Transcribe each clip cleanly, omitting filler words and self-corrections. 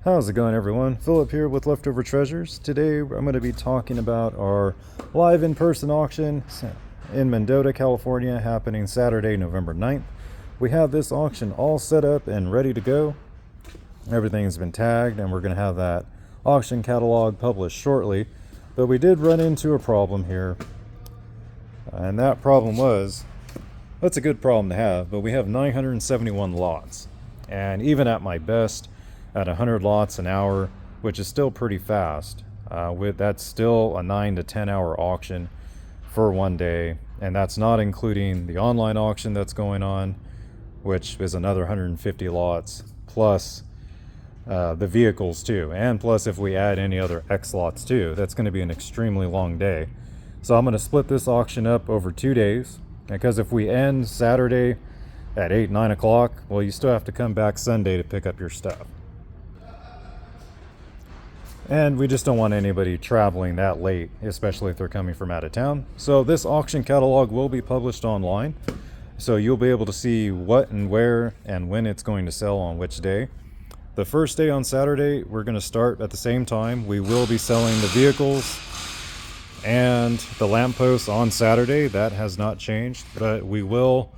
How's it going, everyone? Philip here with Leftover Treasures. Today I'm going to be talking about our live in-person auction in Mendota, California, happening Saturday, November 9th. We have this auction all set up and ready to go. Everything's been tagged and we're going to have that auction catalog published shortly. But we did run into a problem here. And that problem was, that's a good problem to have, but we have 971 lots. And even at my best, at 100 lots an hour, which is still pretty fast, that's still a 9 to 10 hour auction for one day. And that's not including the online auction that's going on, which is another 150 lots, plus the vehicles too. And plus if we add any other X lots too, that's going to be an extremely long day. So I'm going to split this auction up over 2 days, because if we end Saturday at 8-9 o'clock, well, you still have to come back Sunday to pick up your stuff. And we just don't want anybody traveling that late, especially if they're coming from out of town. So this auction catalog will be published online, so you'll be able to see what and where and when it's going to sell on which day. The first day on Saturday, we're going to start at the same time. We will be selling the vehicles and the lampposts on Saturday. That has not changed, but we will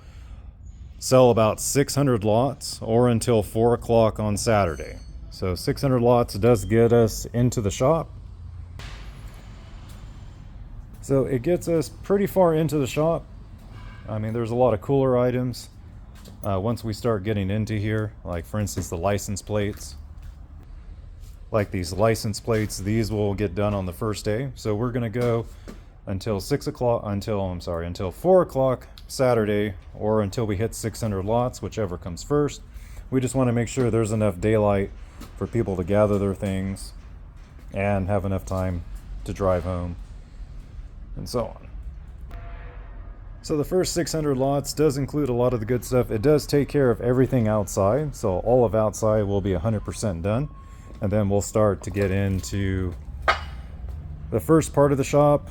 sell about 600 lots or until 4 o'clock on Saturday. So 600 lots does get us into the shop. So it gets us pretty far into the shop. I mean, there's a lot of cooler items once we start getting into here. Like, for instance, the license plates. Like these license plates, these will get done on the first day. So we're going to go until 4 o'clock Saturday, or until we hit 600 lots, whichever comes first. We just want to make sure there's enough daylight for people to gather their things and have enough time to drive home and so on. So the first 600 lots does include a lot of the good stuff. It does take care of everything outside, so all of outside will be 100% done, and then we'll start to get into the first part of the shop.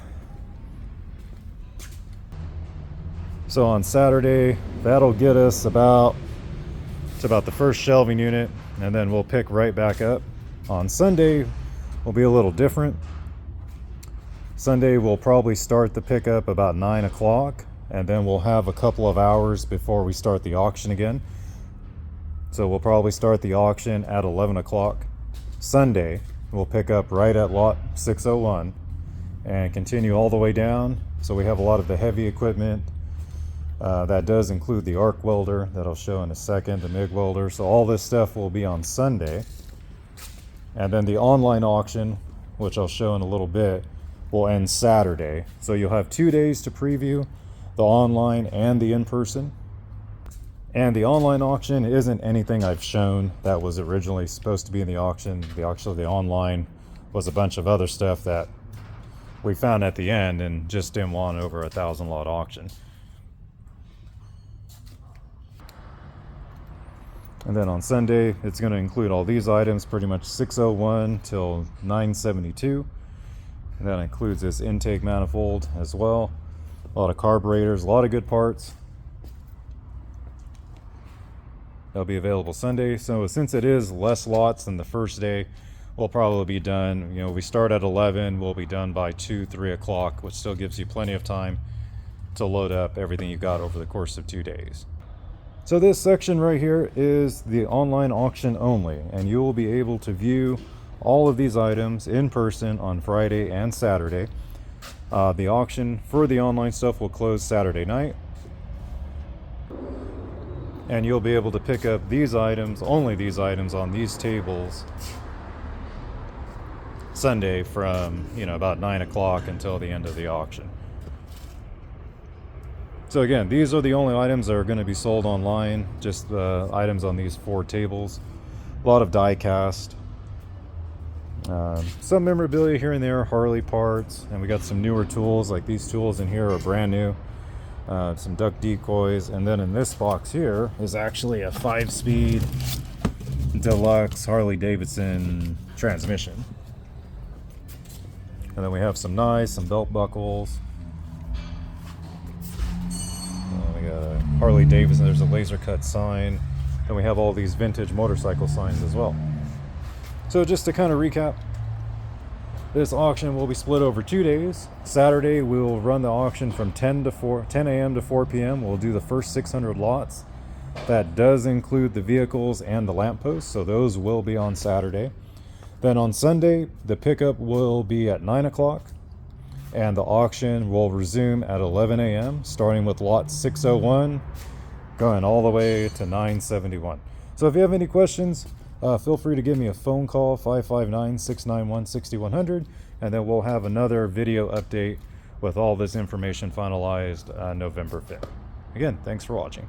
So on Saturday, that'll get us about the first shelving unit, and then we'll pick right back up. On Sunday will be a little different. Sunday we'll probably start the pickup about 9 o'clock, and then we'll have a couple of hours before we start the auction again. So we'll probably start the auction at 11 o'clock. Sunday we'll pick up right at lot 601 and continue all the way down. So we have a lot of the heavy equipment. That does include the arc welder that I'll show in a second, the MIG welder. So all this stuff will be on Sunday. And then the online auction, which I'll show in a little bit, will end Saturday. So you'll have 2 days to preview the online and the in-person. And the online auction isn't anything I've shown that was originally supposed to be in the auction. The online was a bunch of other stuff that we found at the end and just didn't want over 1,000 lot auction. And then on Sunday, it's going to include all these items, pretty much 601 till 972. And that includes this intake manifold as well. A lot of carburetors, a lot of good parts. They'll be available Sunday. So since it is less lots than the first day, we'll probably be done. You know, we start at 11, we'll be done by 2-3 o'clock, which still gives you plenty of time to load up everything you got over the course of 2 days. So this section right here is the online auction only, and you will be able to view all of these items in person on Friday and Saturday. The auction for the online stuff will close Saturday night, and you'll be able to pick up these items, only these items, on these tables Sunday from, about 9 o'clock until the end of the auction. So again, these are the only items that are going to be sold online, just the items on these 4 tables. A lot of die cast, some memorabilia here and there, Harley parts, and we got some newer tools, like these tools in here are brand new. Some duck decoys, and then in this box here is actually a 5-speed deluxe Harley Davidson transmission. And then we have some knives, some belt buckles. We got a Harley Davidson, there's a laser cut sign. Then we have all these vintage motorcycle signs as well. So just to kind of recap, this auction will be split over 2 days. Saturday, we will run the auction from 10 a.m. to 4 p.m. We'll do the first 600 lots. That does include the vehicles and the lampposts, so those will be on Saturday. Then on Sunday, the pickup will be at 9 o'clock, and the auction will resume at 11 a.m., starting with lot 601, going all the way to 971. So if you have any questions, feel free to give me a phone call, 559-691-6100, and then we'll have another video update with all this information finalized November 5th. Again, thanks for watching.